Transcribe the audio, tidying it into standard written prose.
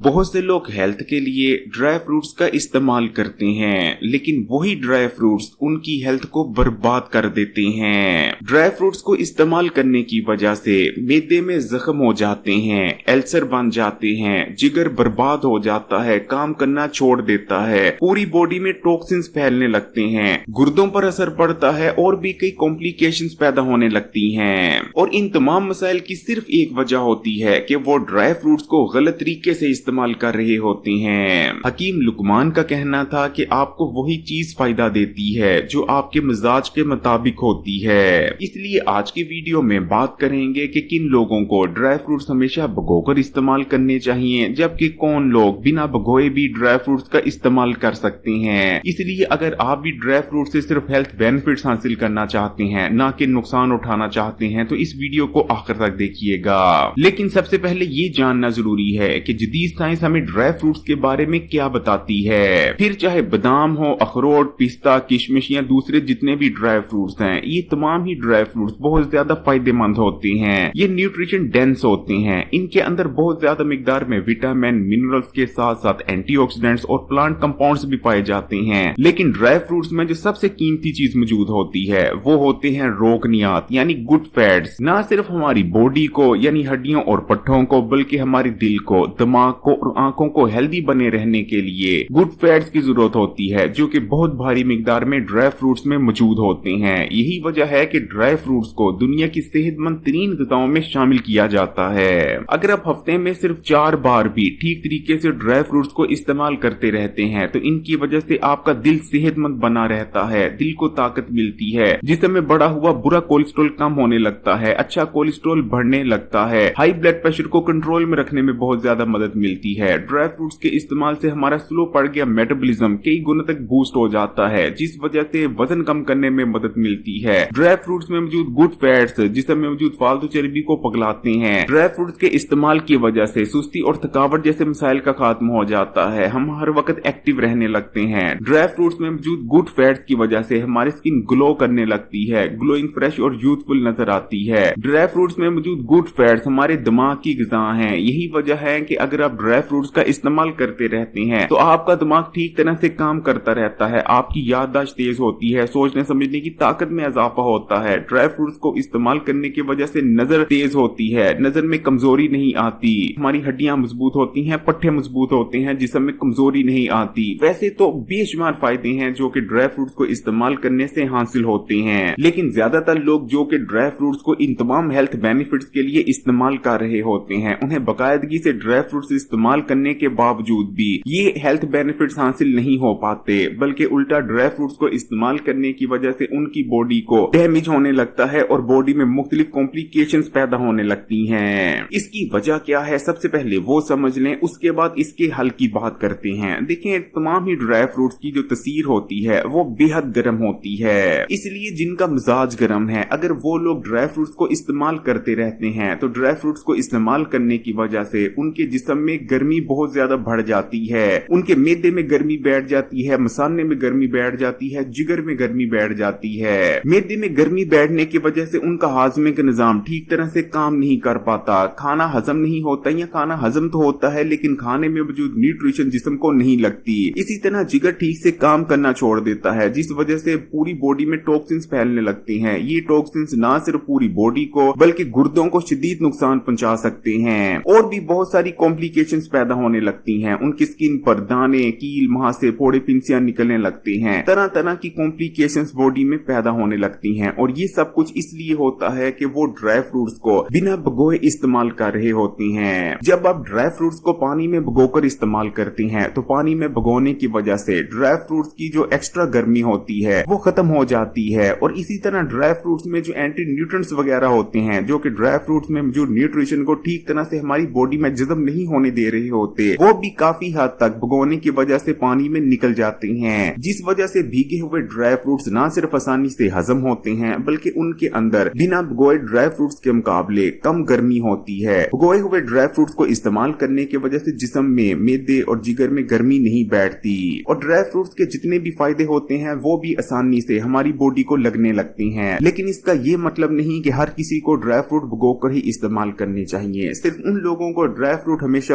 بہت سے لوگ ہیلتھ کے لیے ڈرائی فروٹس کا استعمال کرتے ہیں، لیکن وہی ڈرائی فروٹس ان کی ہیلتھ کو برباد کر دیتے ہیں۔ ڈرائی فروٹس کو استعمال کرنے کی وجہ سے معدے میں زخم ہو جاتے ہیں، السر بن جاتے ہیں، جگر برباد ہو جاتا ہے، کام کرنا چھوڑ دیتا ہے، پوری باڈی میں ٹاکسنز پھیلنے لگتے ہیں، گردوں پر اثر پڑتا ہے اور بھی کئی کمپلیکیشنز پیدا ہونے لگتی ہیں۔ اور ان تمام مسائل کی صرف ایک وجہ ہوتی ہے کہ وہ ڈرائی فروٹس کو غلط طریقے سے استعمال کر رہے ہوتے ہیں۔ حکیم لقمان کا کہنا تھا کہ آپ کو وہی چیز فائدہ دیتی ہے جو آپ کے مزاج کے مطابق ہوتی ہے۔ اس لیے آج کی ویڈیو میں بات کریں گے کہ کن لوگوں کو ڈرائی فروٹس ہمیشہ بھگو کر استعمال کرنے چاہیے، جبکہ کون لوگ بنا بھگوئے بھی ڈرائی فروٹس کا استعمال کر سکتے ہیں۔ اس لیے اگر آپ بھی ڈرائی فروٹ سے صرف ہیلتھ بینیفٹس حاصل کرنا چاہتے ہیں، نہ کہ نقصان اٹھانا چاہتے ہیں، تو اس ویڈیو کو آخر تک دیکھیے گا۔ لیکن سب سے پہلے یہ جاننا ضروری ہے کہ جدید سائنس ہمیں ڈرائی فروٹس کے بارے میں کیا بتاتی ہے۔ پھر چاہے بادام ہو، اخروٹ، پستہ، کشمش یا دوسرے جتنے بھی ڈرائی فروٹس ہیں، یہ تمام ہی ڈرائی فروٹس بہت زیادہ فائدہ مند ہوتے ہیں۔ یہ نیوٹریشن ڈینس ہوتے ہیں، ان کے اندر بہت زیادہ مقدار میں وٹامن، منرلز کے ساتھ ساتھ اینٹی آکسیڈنٹس اور پلانٹ کمپاؤنڈز بھی پائے جاتے ہیں۔ لیکن ڈرائی فروٹس میں جو سب سے قیمتی چیز موجود ہوتی ہے وہ ہوتے ہیں روغنیات یعنی گڈ فیٹس۔ نہ صرف ہماری باڈی کو یعنی ہڈیوں اور پٹھوں کو، بلکہ ہمارے دل کو، دماغ کو اور آنکھوں کو ہیلدی بنے رہنے کے لیے گڈ فیٹس کی ضرورت ہوتی ہے، جو کہ بہت بھاری مقدار میں ڈرائی فروٹس میں موجود ہوتے ہیں۔ یہی وجہ ہے کہ ڈرائی فروٹس کو دنیا کی صحت مند ترین غذاؤں میں شامل کیا جاتا ہے۔ اگر آپ ہفتے میں صرف 4 بار بھی ٹھیک طریقے سے ڈرائی فروٹس کو استعمال کرتے رہتے ہیں تو ان کی وجہ سے آپ کا دل صحت مند بنا رہتا ہے، دل کو طاقت ملتی ہے، جسم میں بڑا ہوا برا کولیسٹرول کم ہونے لگتا ہے، اچھا کولیسٹرول بڑھنے لگتا ہے، ہائی بلڈ پریشر کو کنٹرول میں رکھنے میں بہت زیادہ مدد ملتی ہے۔ ڈرائی فروٹس کے استعمال سے ہمارا سلو پڑ گیا میٹابولزم کئی گنا تک بوسٹ ہو جاتا ہے، جس وجہ سے وزن کم کرنے میں مدد ملتی ہے۔ ڈرائی فروٹس میں موجود گڈ فیٹس جسم میں موجود فالتو چربی کو پگلاتے ہیں۔ ڈرائی فروٹس کے استعمال کی وجہ سے سستی اور تھکاوٹ جیسے مسائل کا خاتمہ ہو جاتا ہے، ہم ہر وقت ایکٹیو رہنے لگتے ہیں۔ ڈرائی فروٹس میں موجود گڈ فیٹس کی وجہ سے ہماری اسکن گلو کرنے لگتی ہے، گلوئنگ فریش اور یوتھفل نظر آتی ہے۔ ڈرائی فروٹس میں موجود گڈ فیٹس ہمارے دماغ کی غذا ہیں۔ یہی وجہ ہے کہ اگر آپ ڈرائی فروٹس کا استعمال کرتے رہتے ہیں تو آپ کا دماغ ٹھیک طرح سے کام کرتا رہتا ہے، آپ کی یادداشت تیز ہوتی ہے، سوچنے سمجھنے کی طاقت میں اضافہ ہوتا ہے۔ ڈرائی فروٹس کو استعمال کرنے کی وجہ سے نظر تیز ہوتی ہے، نظر میں کمزوری نہیں آتی، ہماری ہڈیاں مضبوط ہوتی ہیں، پٹھے مضبوط ہوتے ہیں، جسم میں کمزوری نہیں آتی۔ ویسے تو بے شمار فائدے ہیں جو کہ ڈرائی فروٹس کو استعمال کرنے سے حاصل ہوتے ہیں، لیکن زیادہ تر لوگ جو کہ ڈرائی فروٹس کو ان تمام ہیلتھ بینیفٹس کے لیے استعمال کر رہے ہوتے ہیں، انہیں باقاعدگی سے ڈرائی فروٹس استعمال کرنے کے باوجود بھی یہ ہیلتھ بینیفٹس حاصل نہیں ہو پاتے، بلکہ الٹا ڈرائی فروٹس کو استعمال کرنے کی وجہ سے ان کی باڈی کو ڈیمیج ہونے لگتا ہے اور باڈی میں مختلف کمپلیکیشنز پیدا ہونے لگتی ہیں۔ اس کی وجہ کیا ہے؟ سب سے پہلے وہ سمجھ لیں، اس کے بعد اس کے حل کی بات کرتے ہیں۔ دیکھیں، تمام ہی ڈرائی فروٹس کی جو تاثیر ہوتی ہے وہ بے حد گرم ہوتی ہے، اس لیے جن کا مزاج گرم ہے اگر وہ لوگ ڈرائی فروٹس کو استعمال کرتے رہتے ہیں تو ڈرائی فروٹس کو استعمال کرنے کی وجہ سے ان کے جسم میں گرمی بہت زیادہ بڑھ جاتی ہے، ان کے معدے میں گرمی بیٹھ جاتی ہے، مثانے میں گرمی بیٹھ جاتی ہے، جگر میں گرمی بیٹھ جاتی ہے۔ معدے میں گرمی بیٹھنے کی وجہ سے ان کا ہاضمے کا نظام ٹھیک طرح سے کام نہیں کر پاتا، کھانا ہضم نہیں ہوتا، یا کھانا ہضم تو ہوتا ہے لیکن کھانے میں موجود نیوٹریشن جسم کو نہیں لگتی۔ اسی طرح جگر ٹھیک سے کام کرنا چھوڑ دیتا ہے، جس وجہ سے پوری باڈی میں ٹاکسنز پھیلنے لگتے ہیں۔ یہ ٹاکسنز نہ صرف پوری باڈی کو بلکہ گردوں کو شدید نقصان پہنچا سکتے ہیں، اور بھی بہت ساری کمپلیکیشنز پیدا ہونے لگتی ہیں۔ ان کی سکن پر دانے، کیل، مہاسے، پھوڑے، پنسیاں نکلنے لگتے ہیں، طرح طرح کی کمپلیکیشنز باڈی میں پیدا ہونے لگتی ہیں، اور یہ سب کچھ اس لیے ہوتا ہے کہ وہ ڈرائی فروٹس کو بنا بھگوئے استعمال کر رہے ہوتے ہیں۔ جب آپ ڈرائی فروٹس کو پانی میں بھگو کر استعمال کرتے ہیں تو پانی میں بھگونے کی وجہ سے ڈرائی فروٹس کی جو ایکسٹرا گرمی ہوتی ہے وہ ختم ہو جاتی ہے، اور اسی طرح ڈرائی فروٹس میں جو اینٹی نیوٹرنٹس وغیرہ ہوتے ہیں جو کہ ڈرائی فروٹس میں موجود نیوٹریشن کو ٹھیک طرح سے ہماری باڈی میں جذب نہیں ہونے دے رہے ہوتے، وہ بھی کافی حد تک بھگونے کی وجہ سے پانی میں نکل جاتے ہیں، جس وجہ سے بھیگے ہوئے ڈرائی فروٹس نہ صرف آسانی سے ہضم ہوتے ہیں بلکہ ان کے اندر بنا بھگوئے ڈرائی فروٹس کے مقابلے کم گرمی ہوتی ہے۔ بھگوئے ہوئے ڈرائی فروٹس کو استعمال کرنے کی وجہ سے جسم میں، معدے اور جگر میں گرمی نہیں بیٹھتی، اور ڈرائی فروٹس کے جتنے بھی فائدے ہوتے ہیں وہ بھی آسانی سے ہماری باڈی کو لگنے لگتے ہیں۔ لیکن اس کا یہ مطلب نہیں کہ ہر کسی کو ڈرائی فروٹ بھگو کر ہی استعمال کرنے چاہیے، صرف ان لوگوں کو ڈرائی فروٹ ہمیشہ